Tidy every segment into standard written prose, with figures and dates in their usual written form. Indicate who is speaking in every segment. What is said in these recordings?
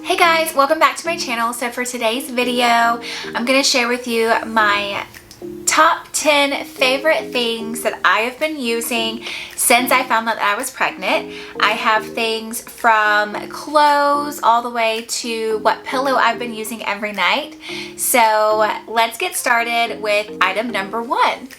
Speaker 1: Hey guys, welcome back to my channel. So for today's video, I'm going to share with you my top 10 favorite things that I have been using since I found out that I was pregnant. I have things from clothes all the way to what pillow I've been using every night. So let's get started with item number one.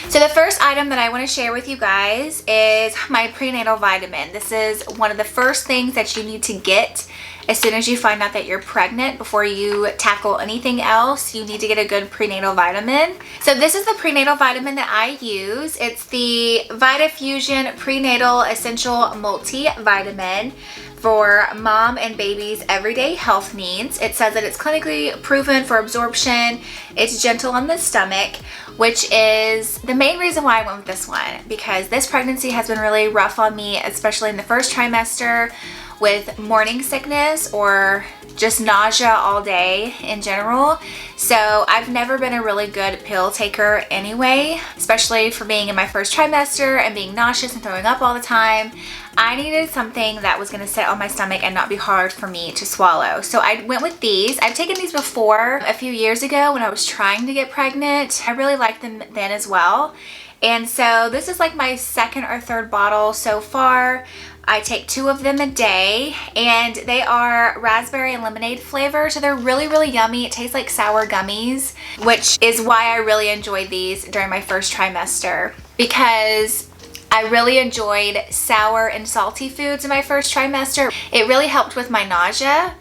Speaker 1: So the first item that I want to share with you guys is my prenatal vitamin. This is one of the first things that you need to get as soon as you find out that you're pregnant. Before you tackle anything else, you need to get a good prenatal vitamin. So this is the prenatal vitamin that I use. It's the VitaFusion Prenatal Essential Multivitamin for mom and baby's everyday health needs. It says that it's clinically proven for absorption. It's gentle on the stomach, which is the main reason why I went with this one, because this pregnancy has been really rough on me, especially in the first trimester, with morning sickness or just nausea all day in general. So I've never been a really good pill taker anyway, especially for being in my first trimester and being nauseous and throwing up all the time. I needed something that was gonna sit on my stomach and not be hard for me to swallow. So I went with these. I've taken these before a few years ago when I was trying to get pregnant. I really liked them then as well. And so this is like my second or third bottle so far. I take 2 of them a day, and they are raspberry and lemonade flavor, so they're really, really yummy. It tastes like sour gummies, which is why I really enjoyed these during my first trimester, because I really enjoyed sour and salty foods in my first trimester. It really helped with my nausea.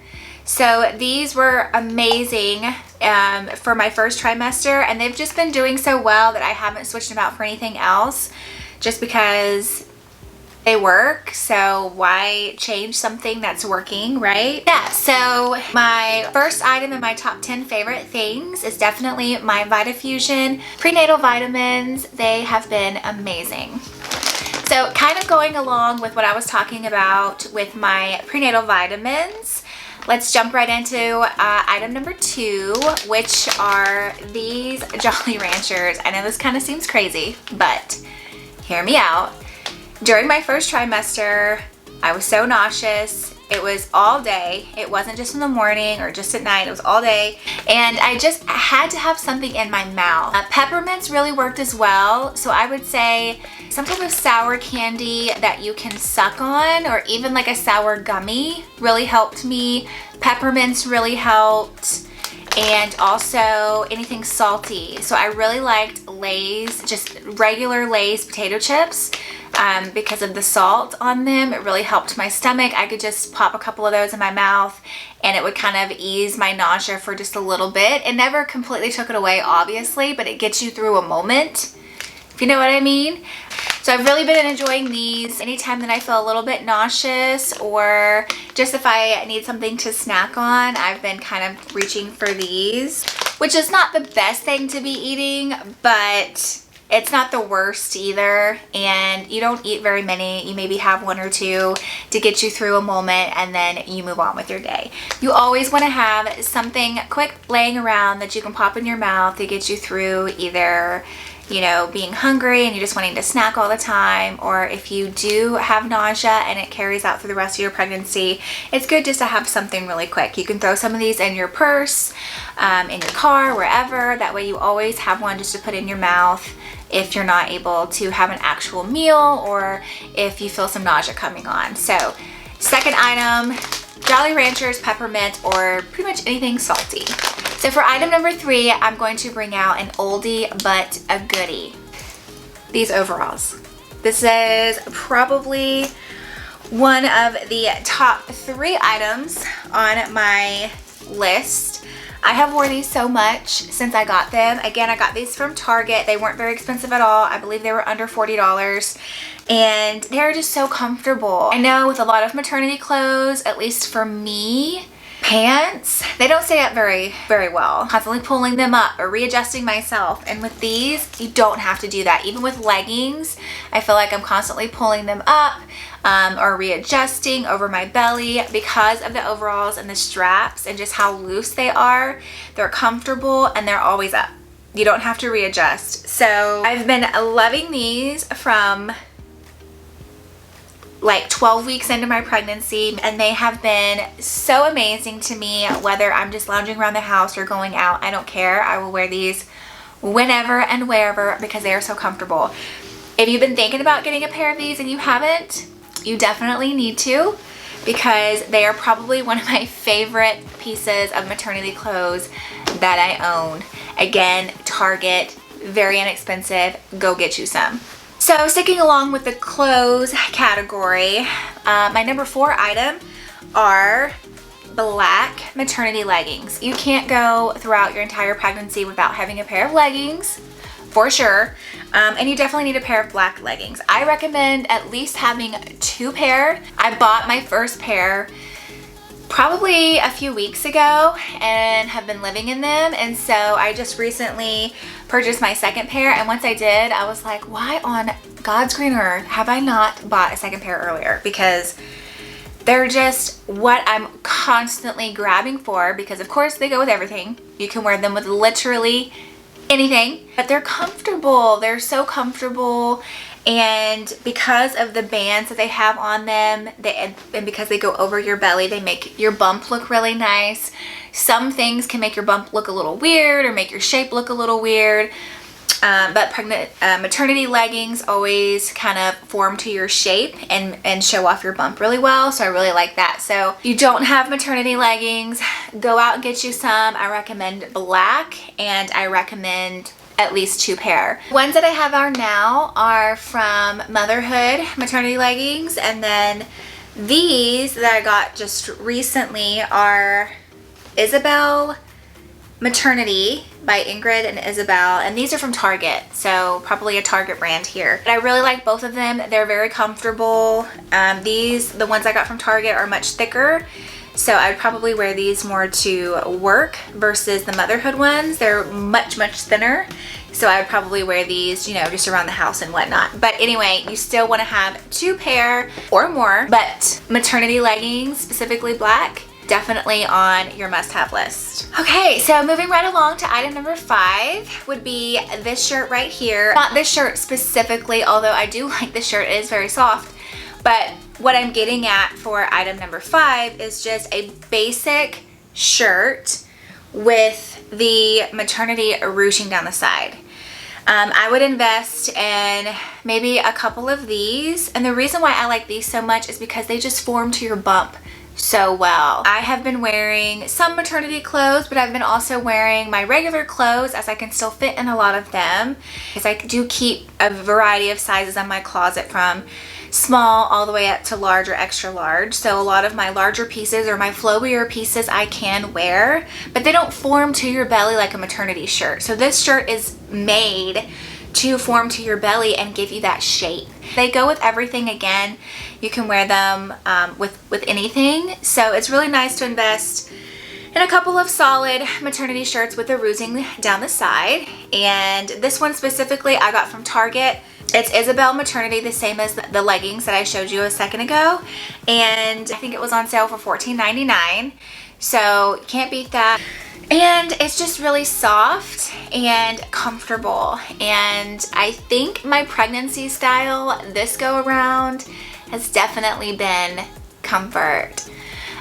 Speaker 1: So these were amazing for my first trimester, and they've just been doing so well that I haven't switched them out for anything else, just because they work. So why change something that's working, right? Yeah, so my first item in my top 10 favorite things is definitely my VitaFusion prenatal vitamins. They have been amazing. So kind of going along with what I was talking about with my prenatal vitamins, let's jump right into item number 2, which are these Jolly Ranchers. I know this kind of seems crazy, but hear me out. During my first trimester, I was so nauseous. It was all day. It wasn't just in the morning or just at night. It was all day. And I just had to have something in my mouth. Peppermints really worked as well. So I would say some type of sour candy that you can suck on, or even like a sour gummy, really helped me. Peppermints really helped. And also anything salty. So I really liked Lay's, just regular Lay's potato chips. Because of the salt on them, it really helped my stomach. I could just pop a couple of those in my mouth and it would kind of ease my nausea for just a little bit. It never completely took it away, obviously, but it gets you through a moment, if you know what I mean. So I've really been enjoying these anytime that I feel a little bit nauseous, or just if I need something to snack on. I've been kind of reaching for these, which is not the best thing to be eating, but it's not the worst either, and you don't eat very many. You maybe have 1 or 2 to get you through a moment, and then you move on with your day. You always want to have something quick laying around that you can pop in your mouth to get you through either, you know, being hungry and you're just wanting to snack all the time, or if you do have nausea and it carries out through the rest of your pregnancy, it's good just to have something really quick. You can throw some of these in your purse, in your car, wherever. That way you always have one just to put in your mouth if you're not able to have an actual meal, or if you feel some nausea coming on. So second item, Jolly Ranchers, peppermint, or pretty much anything salty. So for item number 3, I'm going to bring out an oldie but a goodie. These overalls. This is probably one of the top 3 items on my list. I have worn these so much since I got them. Again, I got these from Target. They weren't very expensive at all. I believe they were under $40. And they're just so comfortable. I know with a lot of maternity clothes, at least for me, pants, they don't stay up very well. Constantly pulling them up or readjusting myself. And with these, you don't have to do that. Even with leggings, I feel like I'm constantly pulling them up or readjusting over my belly because of the overalls and the straps and just how loose they are. They're comfortable and they're always up. You don't have to readjust. So I've been loving these from like 12 weeks into my pregnancy, and they have been so amazing to me. Whether I'm just lounging around the house or going out, I don't care. I will wear these whenever and wherever because they are so comfortable. If you've been thinking about getting a pair of these and you haven't, you definitely need to, because they are probably one of my favorite pieces of maternity clothes that I own. Again, Target, very inexpensive. Go get you some. So sticking along with the clothes category, my number 4 item are black maternity leggings. You can't go throughout your entire pregnancy without having a pair of leggings, for sure. And you definitely need a pair of black leggings. I recommend at least having 2 pair. I bought my first pair probably a few weeks ago and have been living in them, and so I just recently purchased my second pair, and once I did, I was like, why on God's green earth have I not bought a second pair earlier? Because they're just what I'm constantly grabbing for, because of course they go with everything. You can wear them with literally anything, but they're comfortable. They're so comfortable, and because of the bands that they have on them, and because they go over your belly, they make your bump look really nice. Some things can make your bump look a little weird or make your shape look a little weird, but maternity leggings always kind of form to your shape and show off your bump really well, so I really like that. So if you don't have maternity leggings, go out and get you some. I recommend black, and I recommend at least 2 pair. Ones that I have now are from Motherhood maternity leggings, and then these that I got just recently are Isabel Maternity by Ingrid and Isabel, and these are from Target, so probably a Target brand here. But I really like both of them. They're very comfortable. The ones I got from Target are much thicker, so I'd probably wear these more to work versus the Motherhood ones. They're much, much thinner, so I would probably wear these, you know, just around the house and whatnot. But anyway, you still want to have 2 pair or more, but maternity leggings, specifically black, definitely on your must-have list. Okay, so moving right along to item number 5 would be this shirt right here. Not this shirt specifically, although I do like this shirt. It is very soft, but what I'm getting at for item number 5 is just a basic shirt with the maternity ruching down the side. I would invest in maybe a couple of these, and the reason why I like these so much is because they just form to your bump so well. I have been wearing some maternity clothes, but I've been also wearing my regular clothes, as I can still fit in a lot of them, because I do keep a variety of sizes in my closet, from small all the way up to large or extra large. So a lot of my larger pieces or my flowier pieces I can wear, but they don't form to your belly like a maternity shirt. So this shirt is made to form to your belly and give you that shape. They go with everything. Again, you can wear them with anything, so it's really nice to invest in a couple of solid maternity shirts with the rousing down the side. And this one specifically I got from Target. It's Isabel Maternity, the same as the leggings that I showed you a second ago, and I think it was on sale for $14.99, so you can't beat that. And it's just really soft and comfortable, and I think my pregnancy style this go around has definitely been comfort.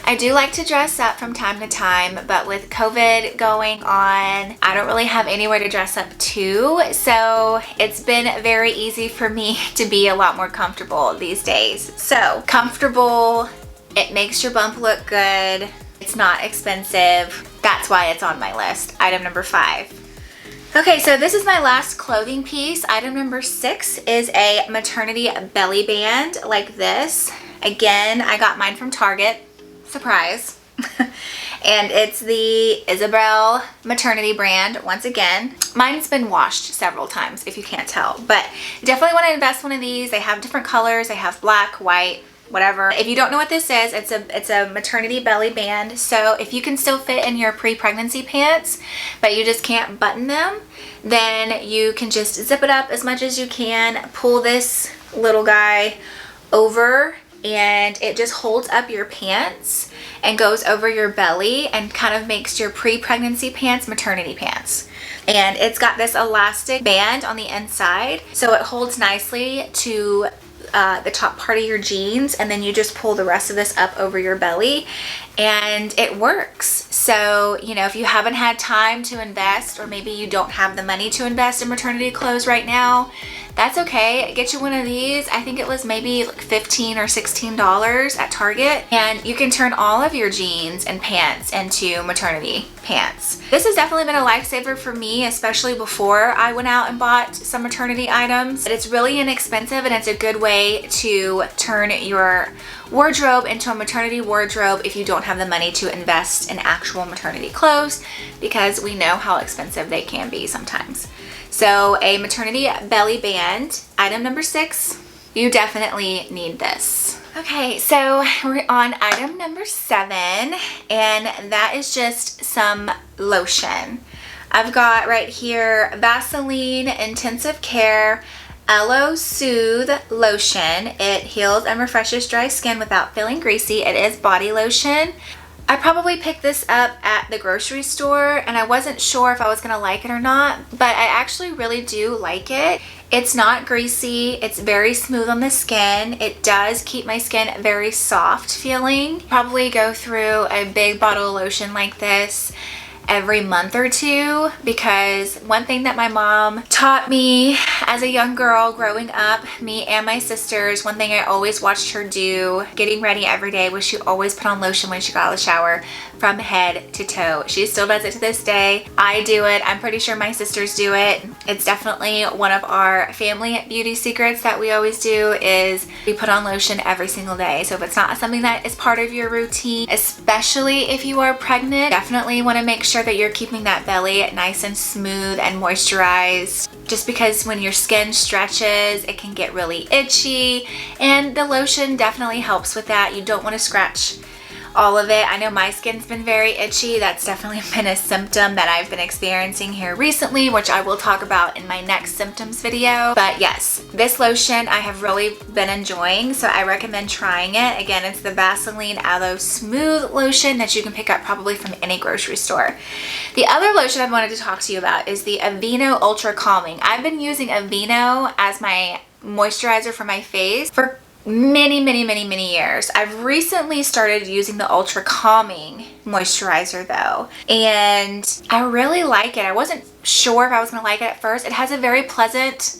Speaker 1: I do like to dress up from time to time, but with COVID going on, I don't really have anywhere to dress up to, so it's been very easy for me to be a lot more comfortable these days. So comfortable, it makes your bump look good, it's not expensive. That's why it's on my list. Item number 5. Okay, so this is my last clothing piece. Item number 6 is a maternity belly band like this. Again, I got mine from Target. Surprise. And it's the Isabel Maternity brand once again. Mine's been washed several times, if you can't tell, but definitely want to invest one of these. They have different colors. They have black, white, whatever. If you don't know what this is, it's a maternity belly band. So if you can still fit in your pre-pregnancy pants, but you just can't button them, then you can just zip it up as much as you can, pull this little guy over, and it just holds up your pants and goes over your belly and kind of makes your pre-pregnancy pants maternity pants. And it's got this elastic band on the inside, so it holds nicely to the top part of your jeans, and then you just pull the rest of this up over your belly, and it works. So, you know, if you haven't had time to invest, or maybe you don't have the money to invest in maternity clothes right now, that's okay. Get you one of these. I think it was maybe like $15 or $16 at Target, and you can turn all of your jeans and pants into maternity pants. This has definitely been a lifesaver for me, especially before I went out and bought some maternity items. It's really inexpensive, and it's a good way to turn your wardrobe into a maternity wardrobe if you don't have the money to invest in actual maternity clothes, because we know how expensive they can be sometimes. So a maternity belly band, item number 6. You definitely need this. Okay, so we're on item number 7, and that is just some lotion. I've got right here Vaseline Intensive Care Aloe Soothe Lotion. It heals and refreshes dry skin without feeling greasy. It is body lotion. I probably picked this up at the grocery store, and I wasn't sure if I was gonna like it or not, but I actually really do like it. It's not greasy, it's very smooth on the skin. It does keep my skin very soft feeling. Probably go through a big bottle of lotion like this every month or two, because one thing that my mom taught me as a young girl growing up, me and my sisters, one thing I always watched her do getting ready every day was she always put on lotion when she got out of the shower from head to toe. She still does it to this day. I do it. I'm pretty sure my sisters do it. It's definitely one of our family beauty secrets that we always do, is we put on lotion every single day. So if it's not something that is part of your routine, especially if you are pregnant, definitely want to make sure that you're keeping that belly nice and smooth and moisturized, just because when your skin stretches, it can get really itchy, and the lotion definitely helps with that. You don't want to scratch all of it. I know my skin's been very itchy. That's definitely been a symptom that I've been experiencing here recently, which I will talk about in my next symptoms video. But yes, this lotion I have really been enjoying, so I recommend trying it. Again, it's the Vaseline Aloe Smooth Lotion that you can pick up probably from any grocery store. The other lotion I wanted to talk to you about is the Aveeno Ultra Calming. I've been using Aveeno as my moisturizer for my face for many years. I've recently started using the Ultra Calming moisturizer though, and I really like it. I wasn't sure if I was gonna like it at first. It has a very pleasant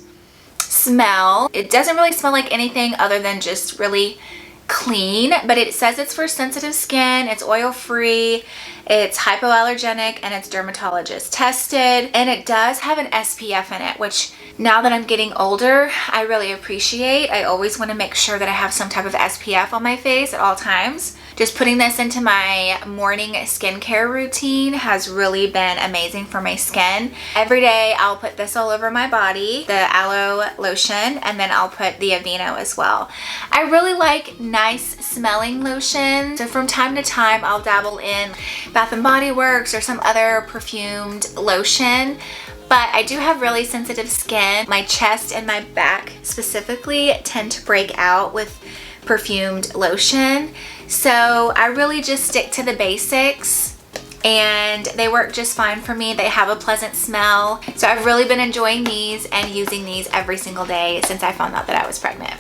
Speaker 1: smell. It doesn't really smell like anything other than just really clean, but it says it's for sensitive skin, it's oil-free, it's hypoallergenic, and it's dermatologist tested, and it does have an SPF in it, which now that I'm getting older, I really appreciate. I always want to make sure that I have some type of SPF on my face at all times. Just putting this into my morning skincare routine has really been amazing for my skin. Every day I'll put this all over my body, the aloe lotion, and then I'll put the Aveeno as well. I really like nice smelling lotion, so from time to time I'll dabble in Bath & Body Works or some other perfumed lotion. But I do have really sensitive skin. My chest and my back specifically tend to break out with perfumed lotion. So I really just stick to the basics, and they work just fine for me. They have a pleasant smell. So I've really been enjoying these and using these every single day since I found out that I was pregnant.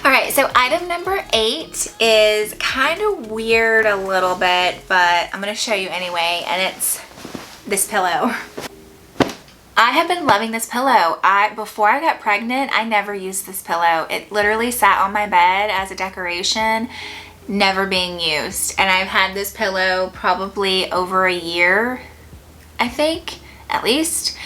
Speaker 1: All right, so item number 8 is kind of weird a little bit, but I'm gonna show you anyway, and it's this pillow. I have been loving this pillow. Before I got pregnant, I never used this pillow. It literally sat on my bed as a decoration, never being used. And I've had this pillow probably over a year, I think, at least.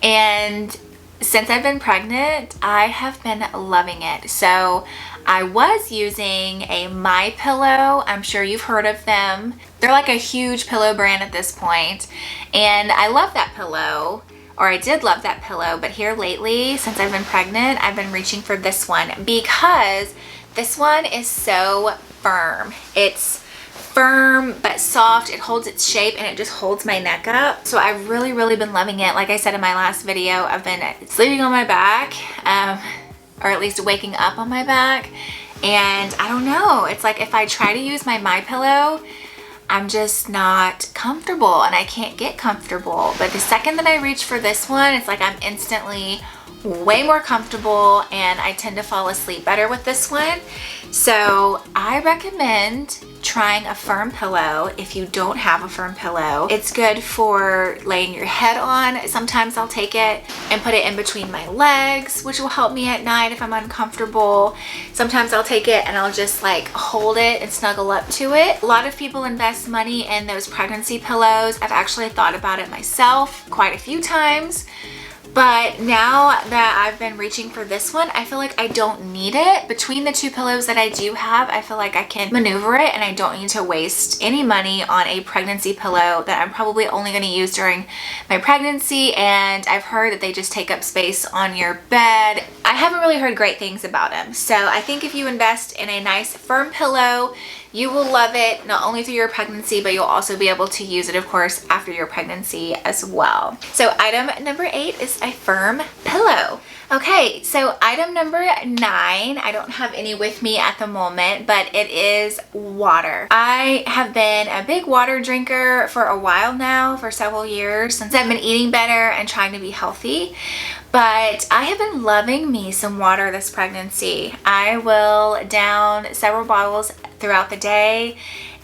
Speaker 1: And since I've been pregnant, I have been loving it. So I was using a My Pillow. I'm sure you've heard of them. They're like a huge pillow brand at this point. And I love that pillow. Or I did love that pillow, but here lately, since I've been pregnant, I've been reaching for this one because this one is so firm. It's firm but soft. It holds its shape and it just holds my neck up. So I've really been loving it. Like I said in my last video, I've been sleeping on my back, or at least waking up on my back. And I don't know, it's like if I try to use my Pillow, I'm just not comfortable and I can't get comfortable. But the second that I reach for this one, it's like I'm instantly way more comfortable, and I tend to fall asleep better with this one. So I recommend trying a firm pillow if you don't have a firm pillow. It's good for laying your head on. Sometimes I'll take it and put it in between my legs, which will help me at night if I'm uncomfortable. Sometimes I'll take it and I'll just like hold it and snuggle up to it. A lot of people invest money in those pregnancy pillows. I've actually thought about it myself quite a few times. But now that I've been reaching for this one, I feel like I don't need it. Between the two pillows that I do have, I feel like I can maneuver it and I don't need to waste any money on a pregnancy pillow that I'm probably only going to use during my pregnancy. And I've heard that they just take up space on your bed. I haven't really heard great things about them. So I think if you invest in a nice firm pillow, you will love it, not only through your pregnancy, but you'll also be able to use it, of course, after your pregnancy as well. So item number 8 is a firm pillow. Okay, so item number 9, I don't have any with me at the moment, but it is water. I have been a big water drinker for a while now, for several years, since I've been eating better and trying to be healthy. But I have been loving me some water this pregnancy. I will down several bottles throughout the day,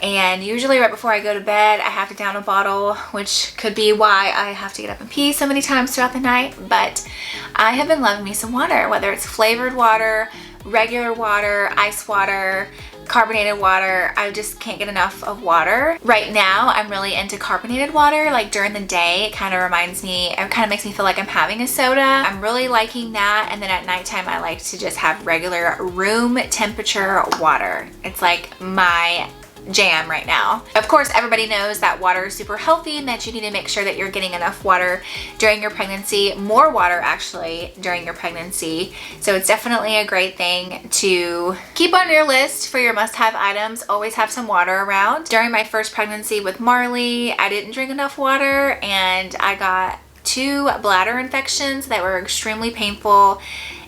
Speaker 1: and usually right before I go to bed I have to down a bottle, which could be why I have to get up and pee so many times throughout the night. But I have been loving me some water, whether it's flavored water, regular water, ice water, carbonated water. I just can't get enough of water. Right now I'm really into carbonated water. Like during the day it kind of makes me feel like I'm having a soda. I'm really liking that. And then at nighttime I like to just have regular room temperature water. It's like my jam right now. Of course, everybody knows that water is super healthy and that you need to make sure that you're getting enough water during your pregnancy, more water actually during your pregnancy. So it's definitely a great thing to keep on your list for your must-have items. Always have some water around. During my first pregnancy with Marley, I didn't drink enough water and I got 2 bladder infections that were extremely painful,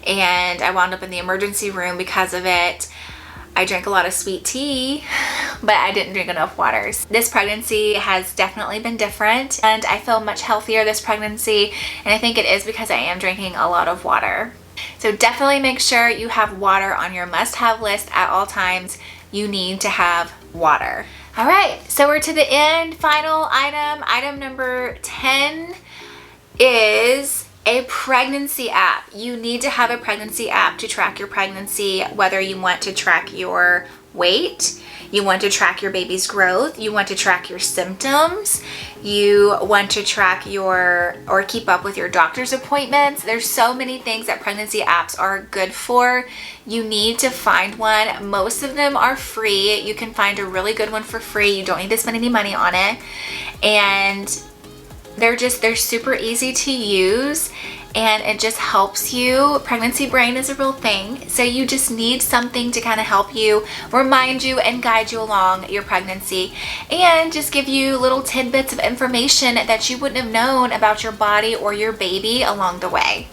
Speaker 1: and I wound up in the emergency room because of it. I drank a lot of sweet tea, but I didn't drink enough waters. This pregnancy has definitely been different, and I feel much healthier this pregnancy, and I think it is because I am drinking a lot of water. So definitely make sure you have water on your must-have list at all times. You need to have water. All right, so we're to the end. Final item. Item number 10 is a pregnancy app. You need to have a pregnancy app to track your pregnancy, whether you want to track your weight, you want to track your baby's growth, you want to track your symptoms, you want to track or keep up with your doctor's appointments. There's so many things that pregnancy apps are good for. You need to find one. Most of them are free. You can find a really good one for free. You don't need to spend any money on it. And they're super easy to use, and it just helps you. Pregnancy brain is a real thing, so you just need something to kind of help you, remind you, and guide you along your pregnancy, and just give you little tidbits of information that you wouldn't have known about your body or your baby along the way.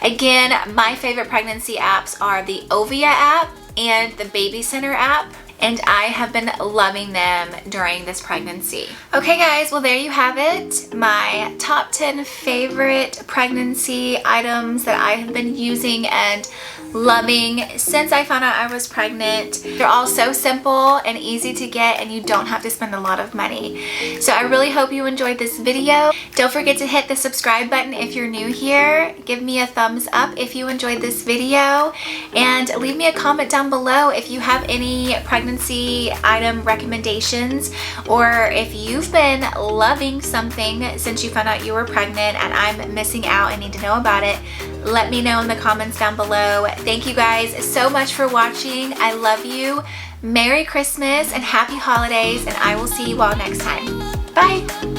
Speaker 1: Again, my favorite pregnancy apps are the Ovia app and the BabyCenter app, and I have been loving them during this pregnancy. Okay guys, well there you have it. My top 10 favorite pregnancy items that I have been using and loving since I found out I was pregnant. They're all so simple and easy to get, and you don't have to spend a lot of money. So I really hope you enjoyed this video. Don't forget to hit the subscribe button if you're new here. Give me a thumbs up if you enjoyed this video, and leave me a comment down below if you have any pregnancy item recommendations, or if you've been loving something since you found out you were pregnant and I'm missing out and need to know about it. Let me know in the comments down below. Thank you guys so much for watching. I love you. Merry Christmas and happy holidays, and I will see you all next time. Bye.